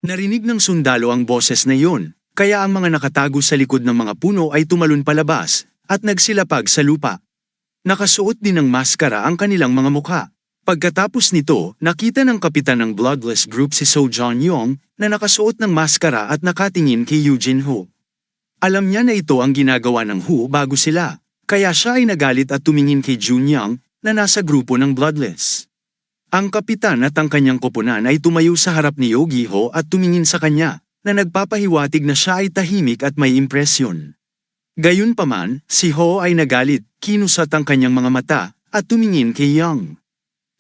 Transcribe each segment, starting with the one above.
Narinig ng sundalo ang boses na iyon, kaya ang mga nakatago sa likod ng mga puno ay tumalon palabas, at nagsilapag sa lupa. Nakasuot din ng maskara ang kanilang mga mukha. Pagkatapos nito, nakita ng kapitan ng Bloodless Group si So John-yong, na nakasuot ng maskara at nakatingin kay Eugene Ho. Alam niya na ito ang ginagawa ng Ho bago sila, kaya siya ay nagalit at tumingin kay Junyoung, na nasa grupo ng Bloodless. Ang kapitan at ang kanyang koponan ay tumayo sa harap ni Yogi Ho at tumingin sa kanya, na nagpapahiwatig na siya ay tahimik at may impresyon. Gayunpaman, si Ho ay nagalit, kinusat ang kanyang mga mata, at tumingin kay Young.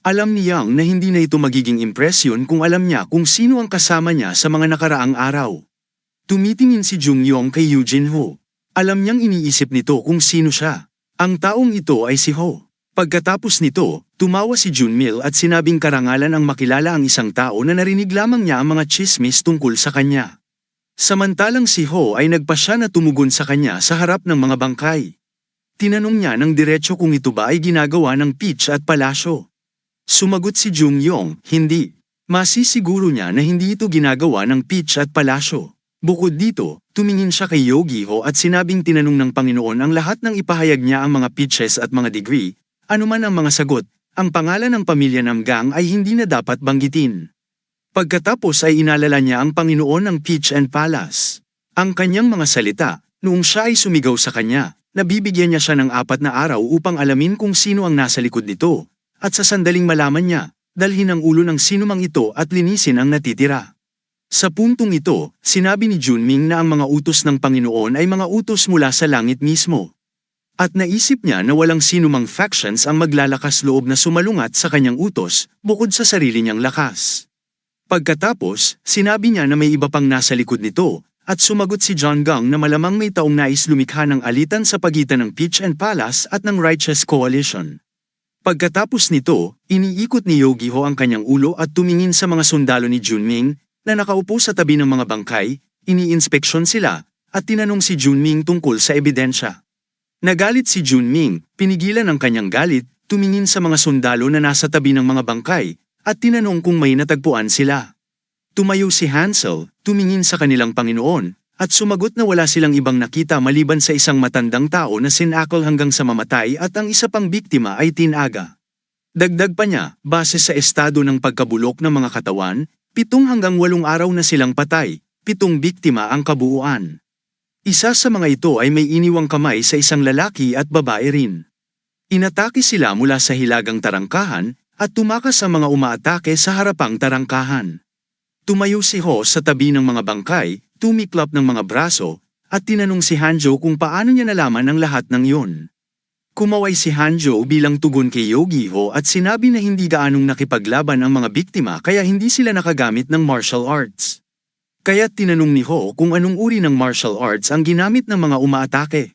Alam ni Young na hindi na ito magiging impresyon kung alam niya kung sino ang kasama niya sa mga nakaraang araw. Tumitingin si Junyoung kay Eugene Ho. Alam niyang iniisip nito kung sino siya. Ang taong ito ay si Ho. Pagkatapos nito, tumawa si Junmil at sinabing karangalan ang makilala ang isang tao na narinig lamang niya ang mga tsismis tungkol sa kanya. Samantalang si Ho ay nagpasya na tumugon sa kanya sa harap ng mga bangkay. Tinanong niya ng diretsyo kung ito ba ay ginagawa ng Peach at Palasyo. Sumagot si Junyoung, hindi. Masisiguro niya na hindi ito ginagawa ng Peach at Palasyo. Bukod dito, tumingin siya kay Yogi Ho at sinabing tinanong ng Panginoon ang lahat ng ipahayag niya ang mga peaches at mga degree. Anuman ang mga sagot, ang pangalan ng pamilya Namgang ay hindi na dapat banggitin. Pagkatapos ay inalala niya ang Panginoon ng Peach and Palace. Ang kanyang mga salita, noong siya ay sumigaw sa kanya, nabibigyan niya siya ng 4 na araw upang alamin kung sino ang nasa likod nito, at sa sandaling malaman niya, dalhin ang ulo ng sinumang ito at linisin ang natitira. Sa puntong ito, sinabi ni Junming na ang mga utos ng Panginoon ay mga utos mula sa langit mismo. At naisip niya na walang sinumang factions ang maglalakas loob na sumalungat sa kanyang utos, bukod sa sarili niyang lakas. Pagkatapos, sinabi niya na may iba pang nasa likod nito, at sumagot si John Gang na malamang may taong nais lumikha ng alitan sa pagitan ng Peach and Palace at ng Righteous Coalition. Pagkatapos nito, iniikot ni Yogi Ho ang kanyang ulo at tumingin sa mga sundalo ni Junming, na nakaupo sa tabi ng mga bangkay, iniinspeksyon sila, at tinanong si Junming tungkol sa ebidensya. Nagalit si Junming, pinigilan ang kanyang galit, tumingin sa mga sundalo na nasa tabi ng mga bangkay, at tinanong kung may natagpuan sila. Tumayo si Hansel, tumingin sa kanilang Panginoon, at sumagot na wala silang ibang nakita maliban sa isang matandang tao na sinakol hanggang sa mamatay at ang isa pang biktima ay tinaga. Dagdag pa niya, base sa estado ng pagkabulok ng mga katawan, 7 hanggang 8 araw na silang patay, 7 biktima ang kabuuan. Isa sa mga ito ay may iniwang kamay sa isang lalaki at babae rin. Inatake sila mula sa hilagang tarangkahan, at tumakas ang mga umaatake sa harapang tarangkahan. Tumayo si Ho sa tabi ng mga bangkay, tumiklop ng mga braso, at tinanong si Hanjo kung paano niya nalaman ang lahat ng iyon. Kumaway si Hanjo bilang tugon kay Yogi Ho at sinabi na hindi gaanong nakipaglaban ang mga biktima kaya hindi sila nakagamit ng martial arts. Kaya't tinanong ni Ho kung anong uri ng martial arts ang ginamit ng mga umaatake.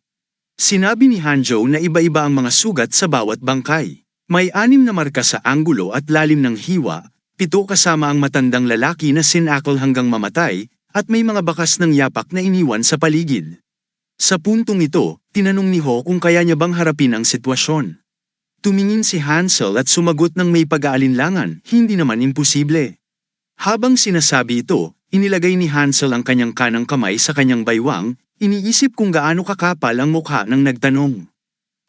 Sinabi ni Hanjo na iba-iba ang mga sugat sa bawat bangkay. May 6 na marka sa anggulo at lalim ng hiwa, 7 kasama ang matandang lalaki na sinakol hanggang mamatay, at may mga bakas ng yapak na iniwan sa paligid. Sa puntong ito, tinanong ni Ho kung kaya niya bang harapin ang sitwasyon. Tumingin si Hansel at sumagot ng may pag-aalinlangan, hindi naman imposible. Habang sinasabi ito, inilagay ni Hansel ang kanyang kanang kamay sa kanyang baywang, iniisip kung gaano kakapal ang mukha ng nagtanong.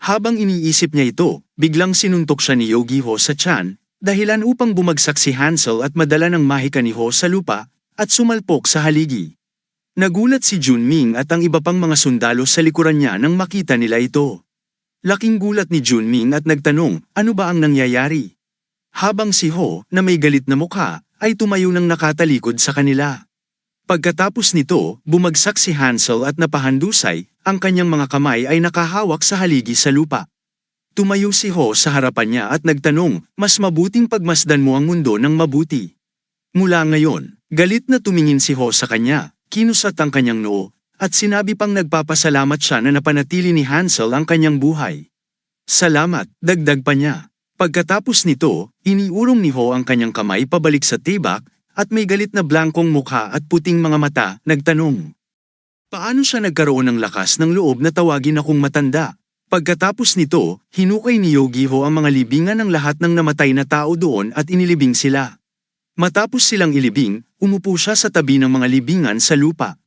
Habang iniisip niya ito, biglang sinuntok siya ni Yogi Ho sa tiyan, dahilan upang bumagsak si Hansel at madala ng mahika ni Ho sa lupa, at sumalpok sa haligi. Nagulat si Junming at ang iba pang mga sundalo sa likuran niya nang makita nila ito. Laking gulat ni Junming at nagtanong, ano ba ang nangyayari? Habang si Ho, na may galit na mukha, ay tumayo ng nakatalikod sa kanila. Pagkatapos nito, bumagsak si Hansel at napahandusay, ang kanyang mga kamay ay nakahawak sa haligi sa lupa. Tumayo si Ho sa harapan niya at nagtanong, mas mabuting pagmasdan mo ang mundo ng mabuti. Mula ngayon, galit na tumingin si Ho sa kanya, kinusat ang kanyang noo, at sinabi pang nagpapasalamat siya na napanatili ni Hansel ang kanyang buhay. Salamat, dagdag pa niya. Pagkatapos nito, iniurong ni Ho ang kanyang kamay pabalik sa tibak, at may galit na blankong mukha at puting mga mata, nagtanong. Paano siya nagkaroon ng lakas ng loob na tawagin akong matanda? Pagkatapos nito, hinukay ni Yogi Ho ang mga libingan ng lahat ng namatay na tao doon at inilibing sila. Matapos silang ilibing, umupo siya sa tabi ng mga libingan sa lupa.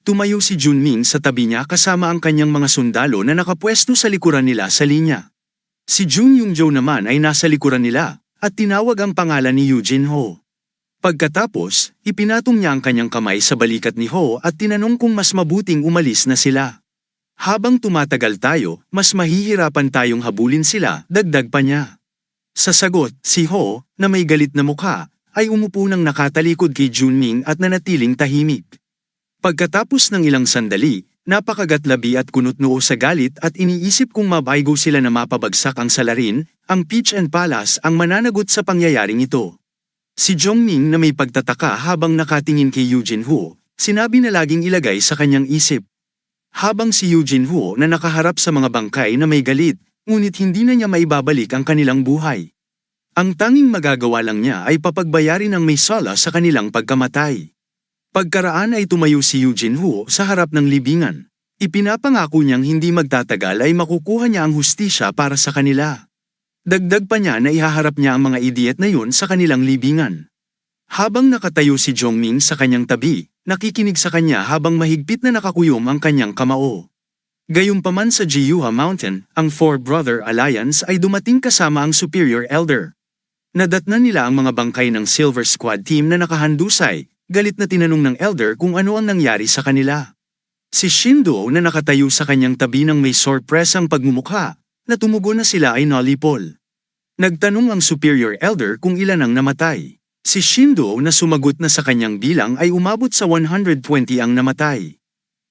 Tumayo si Junming sa tabi niya kasama ang kanyang mga sundalo na nakapwesto sa likuran nila sa linya. Si Jung Yong-jo naman ay nasa likuran nila, at tinawag ang pangalan ni Eugene Ho. Pagkatapos, ipinatong niya ang kanyang kamay sa balikat ni Ho at tinanong kung mas mabuting umalis na sila. Habang tumatagal tayo, mas mahihirapan tayong habulin sila, dagdag pa niya. Sa sagot, si Ho, na may galit na mukha, ay umupo ng nakatalikod kay Junming at nanatiling tahimik. Pagkatapos ng ilang sandali, napakagatlabi at kunot-noo sa galit at iniisip kung mabaygo sila na mapabagsak ang salarin, ang Peach and Palace ang mananagot sa pangyayaring ito. Si Jongming na may pagtataka habang nakatingin kay Eugene Ho, sinabi na laging ilagay sa kanyang isip. Habang si Eugene Ho na nakaharap sa mga bangkay na may galit, ngunit hindi na niya maibabalik ang kanilang buhay. Ang tanging magagawa lang niya ay papagbayarin ang may sala sa kanilang pagkamatay. Pagkaraan ay tumayo si Eugene Ho sa harap ng libingan. Ipinapangako niyang hindi magtatagal ay makukuha niya ang hustisya para sa kanila. Dagdag pa niya na ihaharap niya ang mga idiot na yun sa kanilang libingan. Habang nakatayo si Jongming sa kanyang tabi, nakikinig sa kanya habang mahigpit na nakakuyom ang kanyang kamao. Gayunpaman sa Jiuha Mountain, ang Four Brother Alliance ay dumating kasama ang Superior Elder. Nadatnan nila ang mga bangkay ng Silver Squad team na nakahandusay, galit na tinanong ng Elder kung ano ang nangyari sa kanila. Si Shindo na nakatayo sa kanyang tabi ng may sorpresang pagmumukha, na tumugon na sila ay nalipol. Nagtanong ang Superior Elder kung ilan ang namatay. Si Shindo na sumagot na sa kanyang bilang ay umabot sa 120 ang namatay.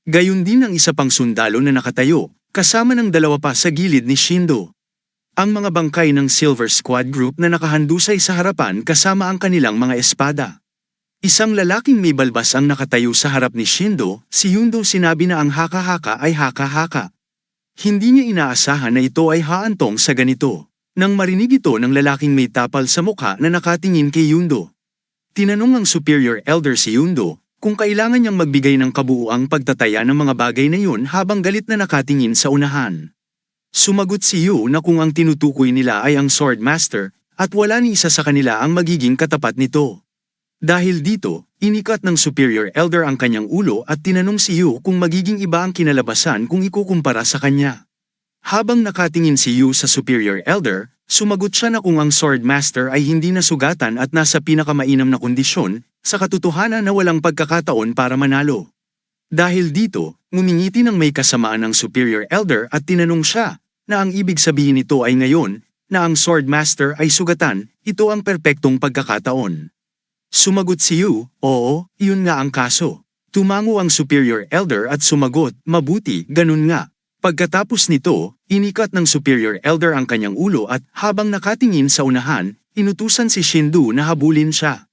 Gayun din ang isa pang sundalo na nakatayo, kasama ng dalawa pa sa gilid ni Shindo. Ang mga bangkay ng Silver Squad Group na nakahandusay sa harapan kasama ang kanilang mga espada. Isang lalaking may balbas ang nakatayo sa harap ni Shindo, si Yundo sinabi na ang haka-haka ay haka-haka. Hindi niya inaasahan na ito ay haantong sa ganito. Nang marinig ito ng lalaking may tapal sa mukha na nakatingin kay Yundo. Tinanong ang Superior Elder si Yundo kung kailangan niyang magbigay ng kabuuang pagtataya ng mga bagay na yun habang galit na nakatingin sa unahan. Sumagot si Yu na kung ang tinutukoy nila ay ang Sword Master at wala ni isa sa kanila ang magiging katapat nito. Dahil dito, inikat ng Superior Elder ang kanyang ulo at tinanong si Yu kung magiging iba ang kinalabasan kung ikukumpara sa kanya. Habang nakatingin si Yu sa Superior Elder, sumagot siya na kung ang Sword Master ay hindi nasugatan at nasa pinakamainam na kondisyon, sa katotohanan na walang pagkakataon para manalo. Dahil dito, ngumingiti ng may kasamaan ng Superior Elder at tinanong siya, na ang ibig sabihin nito ay ngayon, na ang Sword Master ay sugatan, ito ang perpektong pagkakataon. Sumagot si Yu, oo, iyon nga ang kaso. Tumango ang Superior Elder at sumagot, mabuti, ganun nga. Pagkatapos nito, inikat ng Superior Elder ang kanyang ulo at habang nakatingin sa unahan, inutusan si Shindu na habulin siya.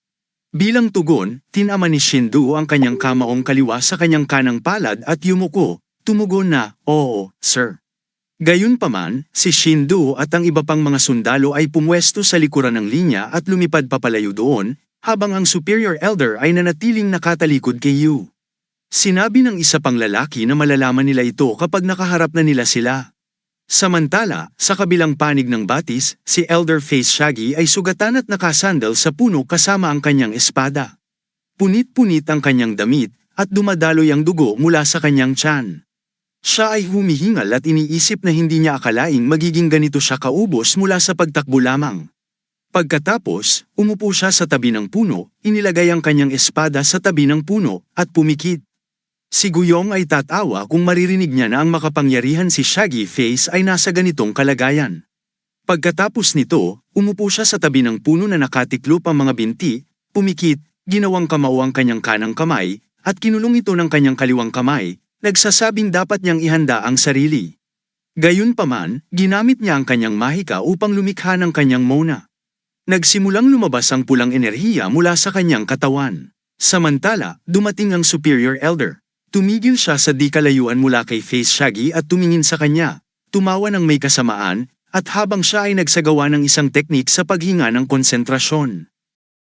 Bilang tugon, tinama ni Shindu ang kanyang kamaong kaliwa sa kanyang kanang palad at yumuko, tumugon na, oo, sir. Gayunpaman, si Shindu at ang iba pang mga sundalo ay pumwesto sa likuran ng linya at lumipad papalayo doon, habang ang Superior Elder ay nanatiling nakatalikod kay Yu. Sinabi ng isa pang lalaki na malalaman nila ito kapag nakaharap na nila sila. Samantala, sa kabilang panig ng batis, si Elder Face Shaggy ay sugatan at nakasandal sa puno kasama ang kanyang espada. Punit-punit ang kanyang damit, at dumadaloy ang dugo mula sa kanyang tiyan. Siya ay humihingal at iniisip na hindi niya akalaing magiging ganito siya kaubos mula sa pagtakbo lamang. Pagkatapos, umupo siya sa tabi ng puno, inilagay ang kanyang espada sa tabi ng puno, at pumikit. Si Guyong ay tatawa kung maririnig niya na ang makapangyarihan si Shaggy Face ay nasa ganitong kalagayan. Pagkatapos nito, umupo siya sa tabi ng puno na nakatiklop ang mga binti, pumikit, ginawang kamao ang kanyang kanang kamay, at kinulong ito ng kanyang kaliwang kamay, nagsasabing dapat niyang ihanda ang sarili. Gayunpaman, ginamit niya ang kanyang mahika upang lumikha ng kanyang mona. Nagsimulang lumabas ang pulang enerhiya mula sa kanyang katawan. Samantala, dumating ang Superior Elder. Tumigil siya sa di kalayuan mula kay Face Shaggy at tumingin sa kanya, tumawa ng may kasamaan, at habang siya ay nagsagawa ng isang teknik sa paghinga ng konsentrasyon.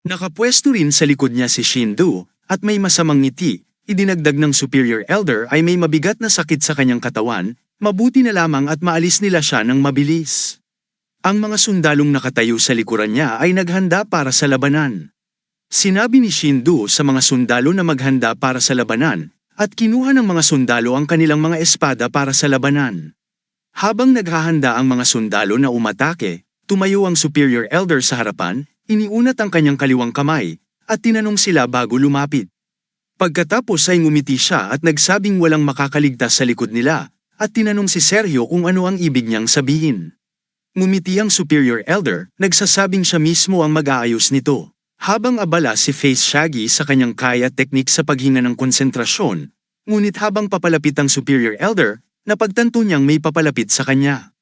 Nakapwesto rin sa likod niya si Shindu, at may masamang ngiti, idinagdag ng Superior Elder ay may mabigat na sakit sa kanyang katawan, mabuti na lamang at maalis nila siya ng mabilis. Ang mga sundalong nakatayo sa likuran niya ay naghanda para sa labanan. Sinabi ni Shindu sa mga sundalo na maghanda para sa labanan, at kinuha ng mga sundalo ang kanilang mga espada para sa labanan. Habang naghahanda ang mga sundalo na umatake, tumayo ang superior elder sa harapan, iniunat ang kanyang kaliwang kamay, at tinanong sila bago lumapit. Pagkatapos ay ngumiti siya at nagsabing walang makakaligtas sa likod nila, at tinanong si Sergio kung ano ang ibig niyang sabihin. Ngumiti ang superior elder, nagsasabing siya mismo ang mag-aayos nito. Habang abala si Face Shaggy sa kanyang kaya teknik sa paghinga ng konsentrasyon, ngunit habang papalapit ang superior elder, napagtanto niyang may papalapit sa kanya.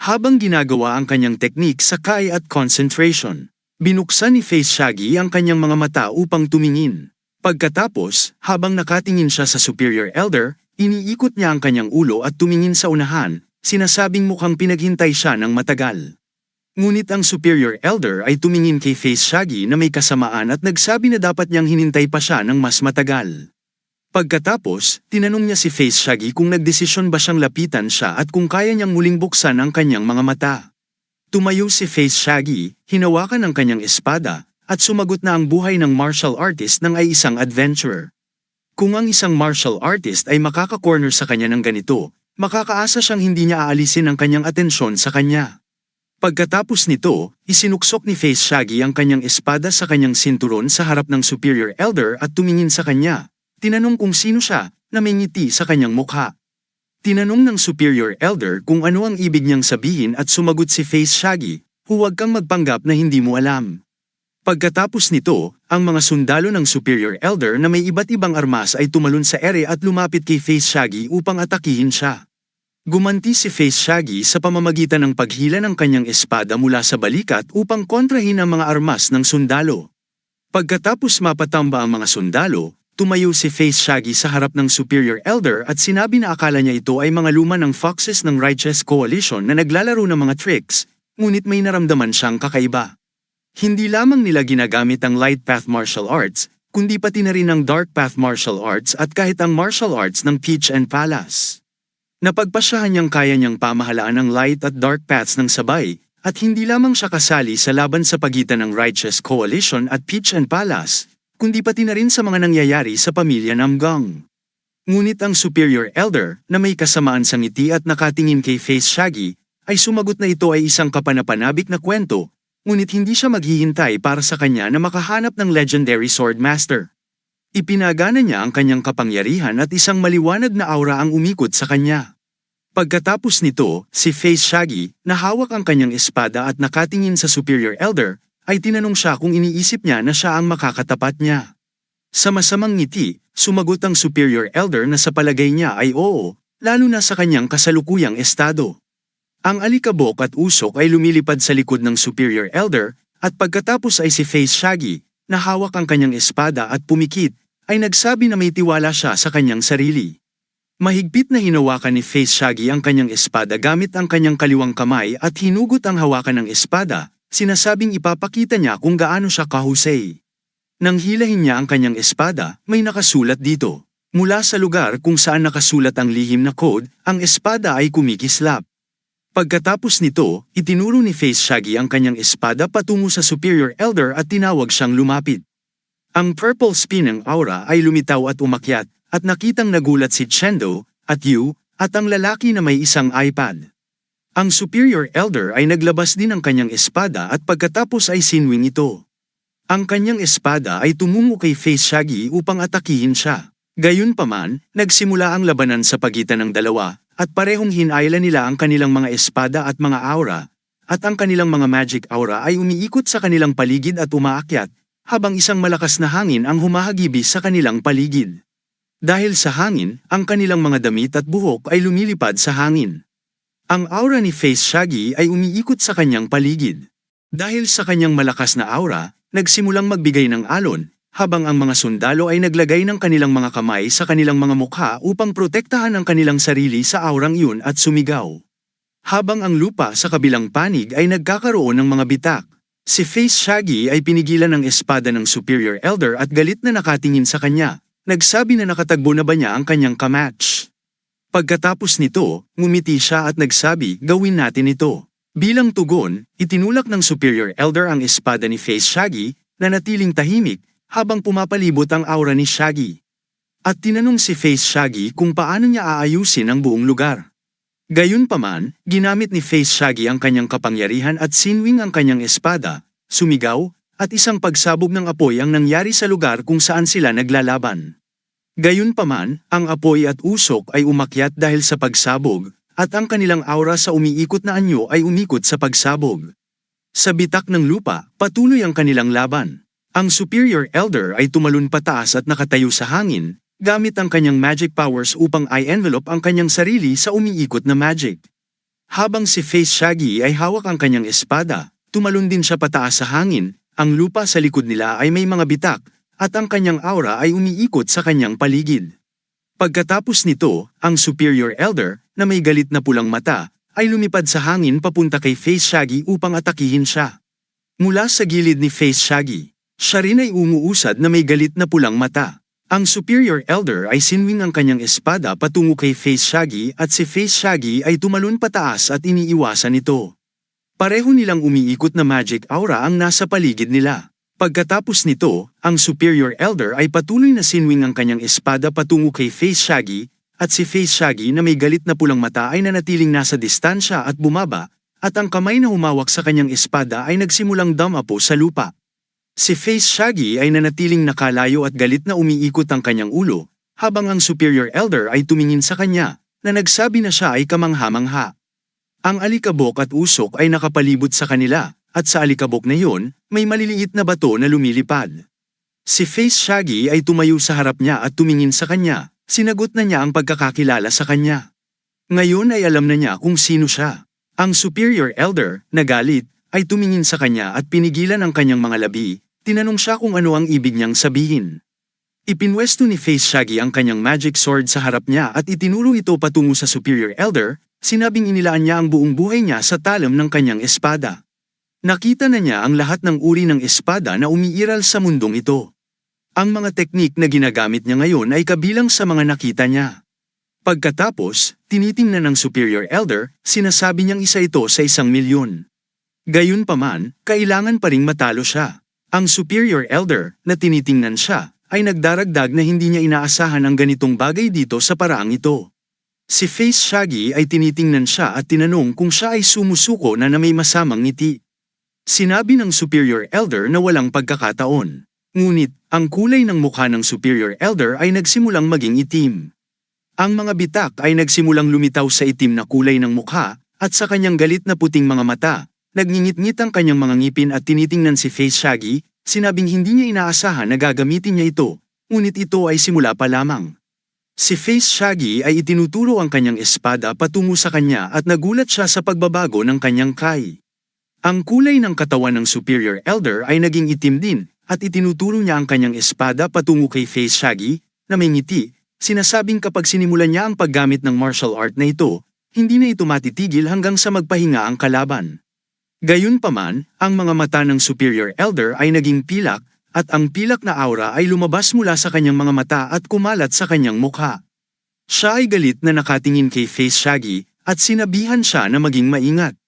Habang ginagawa ang kanyang teknik sa kaya at concentration, binuksan ni Face Shaggy ang kanyang mga mata upang tumingin. Pagkatapos, habang nakatingin siya sa superior elder, iniikot niya ang kanyang ulo at tumingin sa unahan, sinasabing mukhang pinaghintay siya ng matagal. Ngunit ang superior elder ay tumingin kay Face Shaggy na may kasamaan at nagsabi na dapat niyang hinintay pa siya ng mas matagal. Pagkatapos, tinanong niya si Face Shaggy kung nagdesisyon ba siyang lapitan siya at kung kaya niyang muling buksan ang kanyang mga mata. Tumayo si Face Shaggy, hinawakan ang kanyang espada, at sumagot na ang buhay ng martial artist ng ay isang adventurer. Kung ang isang martial artist ay makaka-corner sa kanya ng ganito, makakaasa siyang hindi niya aalisin ang kanyang atensyon sa kanya. Pagkatapos nito, isinuksok ni Face Shaggy ang kanyang espada sa kanyang sinturon sa harap ng superior elder at tumingin sa kanya. Tinanong kung sino siya, na may ngiti sa kanyang mukha. Tinanong ng superior elder kung ano ang ibig niyang sabihin at sumagot si Face Shaggy, huwag kang magpanggap na hindi mo alam. Pagkatapos nito, ang mga sundalo ng superior elder na may iba't ibang armas ay tumalon sa ere at lumapit kay Face Shaggy upang atakihin siya. Gumanti si Face Shaggy sa pamamagitan ng paghila ng kanyang espada mula sa balikat upang kontrahin ang mga armas ng sundalo. Pagkatapos mapatamba ang mga sundalo, tumayo si Face Shaggy sa harap ng superior elder at sinabi na akala niya ito ay mga luma ng foxes ng Righteous Coalition na naglalaro ng mga tricks, ngunit may naramdaman siyang kakaiba. Hindi lamang nila ginagamit ang Light Path Martial Arts, kundi pati na rin ang Dark Path Martial Arts at kahit ang martial arts ng Peach and Palace. Napagpasyahan niyang kaya niyang pamahalaan ang light at dark paths ng sabay, at hindi lamang siya kasali sa laban sa pagitan ng Righteous Coalition at Peach and Palace, kundi pati na rin sa mga nangyayari sa pamilya Namgang. Ngunit ang superior elder, na may kasamaan sa ngiti at nakatingin kay Face Shaggy, ay sumagot na ito ay isang kapanapanabik na kwento, ngunit hindi siya maghihintay para sa kanya na makahanap ng legendary sword master. Ipinagana niya ang kanyang kapangyarihan at isang maliwanag na aura ang umikot sa kanya. Pagkatapos nito, si Face Shaggy, na hawak ang kanyang espada at nakatingin sa superior elder, ay tinanong siya kung iniisip niya na siya ang makakatapat niya. Sa masamang ngiti, sumagot ang superior elder na sa palagay niya ay oo, lalo na sa kanyang kasalukuyang estado. Ang alikabok at usok ay lumilipad sa likod ng superior elder, at pagkatapos ay si Face Shaggy, na hawak ang kanyang espada at pumikit, ay nagsabi na may tiwala siya sa kanyang sarili. Mahigpit na hinawakan ni Face Shaggy ang kanyang espada gamit ang kanyang kaliwang kamay at hinugot ang hawakan ng espada, sinasabing ipapakita niya kung gaano siya kahusay. Nang hilahin niya ang kanyang espada, may nakasulat dito. Mula sa lugar kung saan nakasulat ang lihim na code, ang espada ay kumikislap. Pagkatapos nito, itinuro ni Face Shaggy ang kanyang espada patungo sa superior elder at tinawag siyang lumapit. Ang purple spin ng aura ay lumitaw at umakyat, at nakitang nagulat si Chendo, at Yu, at ang lalaki na may isang iPad. Ang superior elder ay naglabas din ng kanyang espada at pagkatapos ay sinwing ito. Ang kanyang espada ay tumungo kay Face Shaggy upang atakihin siya. Gayunpaman, nagsimula ang labanan sa pagitan ng dalawa, at parehong hinayla nila ang kanilang mga espada at mga aura, at ang kanilang mga magic aura ay umiikot sa kanilang paligid at umaakyat, habang isang malakas na hangin ang humahagibis sa kanilang paligid. Dahil sa hangin, ang kanilang mga damit at buhok ay lumilipad sa hangin. Ang aura ni Face Shaggy ay umiikot sa kanyang paligid. Dahil sa kanyang malakas na aura, nagsimulang magbigay ng alon, habang ang mga sundalo ay naglagay ng kanilang mga kamay sa kanilang mga mukha upang protektahan ang kanilang sarili sa aurang iyon at sumigaw. Habang ang lupa sa kabilang panig ay nagkakaroon ng mga bitak, si Face Shaggy ay pinigilan ng espada ng superior elder at galit na nakatingin sa kanya, nagsabi na nakatagbo na ba niya ang kanyang kamatch. Pagkatapos nito, ngumiti siya at nagsabi, gawin natin ito. Bilang tugon, itinulak ng superior elder ang espada ni Face Shaggy, nanatiling tahimik, habang pumapalibot ang aura ni Shaggy. At tinanong si Face Shaggy kung paano niya aayusin ang buong lugar. Gayunpaman, ginamit ni Face Shaggy ang kanyang kapangyarihan at sinwing ang kanyang espada, sumigaw, at isang pagsabog ng apoy ang nangyari sa lugar kung saan sila naglalaban. Gayunpaman, ang apoy at usok ay umakyat dahil sa pagsabog, at ang kanilang aura sa umiikot na anyo ay umikot sa pagsabog. Sa bitak ng lupa, patuloy ang kanilang laban. Ang Superior Elder ay tumalon pataas at nakatayo sa hangin, gamit ang kanyang magic powers upang i-envelope ang kanyang sarili sa umiikot na magic. Habang si Face Shaggy ay hawak ang kanyang espada, tumalon din siya pataas sa hangin, ang lupa sa likod nila ay may mga bitak, at ang kanyang aura ay umiikot sa kanyang paligid. Pagkatapos nito, ang Superior Elder, na may galit na pulang mata, ay lumipad sa hangin papunta kay Face Shaggy upang atakihin siya. Mula sa gilid ni Face Shaggy, siya rin ay umuusad na may galit na pulang mata. Ang Superior Elder ay sinwing ang kanyang espada patungo kay Face Shaggy at si Face Shaggy ay tumalon pataas at iniiwasan ito. Pareho nilang umiikot na magic aura ang nasa paligid nila. Pagkatapos nito, ang Superior Elder ay patuloy na sinwing ang kanyang espada patungo kay Face Shaggy, at si Face Shaggy na may galit na pulang mata ay nanatiling nasa distansya at bumaba, at ang kamay na humawak sa kanyang espada ay nagsimulang dumapo sa lupa. Si Face Shaggy ay nanatiling nakalayo at galit na umiikot ang kanyang ulo, habang ang Superior Elder ay tumingin sa kanya, na nagsabi na siya ay kamangha-mangha. Ang alikabok at usok ay nakapalibot sa kanila, at sa alikabok na iyon, may maliliit na bato na lumilipad. Si Face Shaggy ay tumayo sa harap niya at tumingin sa kanya, sinagot na niya ang pagkakakilala sa kanya. Ngayon ay alam na niya kung sino siya. Ang Superior Elder, na galit, ay tumingin sa kanya at pinigilan ang kanyang mga labi. Tinanong siya kung ano ang ibig niyang sabihin. Ipinwesto ni Face Shaggy ang kanyang magic sword sa harap niya at itinuro ito patungo sa Superior Elder, sinabing inilaan niya ang buong buhay niya sa talam ng kanyang espada. Nakita na niya ang lahat ng uri ng espada na umiiral sa mundong ito. Ang mga teknik na ginagamit niya ngayon ay kabilang sa mga nakita niya. Pagkatapos, tinitingnan ng Superior Elder, sinasabi niyang isa ito sa 1,000,000. Gayunpaman, kailangan pa ring matalo siya. Ang Superior Elder, na tinitingnan siya, ay nagdaragdag na hindi niya inaasahan ang ganitong bagay dito sa paraang ito. Si Face Shaggy ay tinitingnan siya at tinanong kung siya ay sumusuko na may masamang ngiti. Sinabi ng Superior Elder na walang pagkakataon. Ngunit, ang kulay ng mukha ng Superior Elder ay nagsimulang maging itim. Ang mga bitak ay nagsimulang lumitaw sa itim na kulay ng mukha, at sa kanyang galit na puting mga mata, nagngingit-ngit ang kanyang mga ngipin at tinitingnan si Face Shaggy, sinabing hindi niya inaasahan na gagamitin niya ito, ngunit ito ay simula pa lamang. Si Face Shaggy ay itinuturo ang kanyang espada patungo sa kanya at nagulat siya sa pagbabago ng kanyang kai. Ang kulay ng katawan ng Superior Elder ay naging itim din, at itinuturo niya ang kanyang espada patungo kay Face Shaggy, na may ngiti, sinasabing kapag sinimulan niya ang paggamit ng martial art na ito, hindi na ito matitigil hanggang sa magpahinga ang kalaban. Gayunpaman, ang mga mata ng Superior Elder ay naging pilak, at ang pilak na aura ay lumabas mula sa kanyang mga mata at kumalat sa kanyang mukha. Siya ay galit na nakatingin kay Face Shaggy, at sinabihan siya na maging maingat.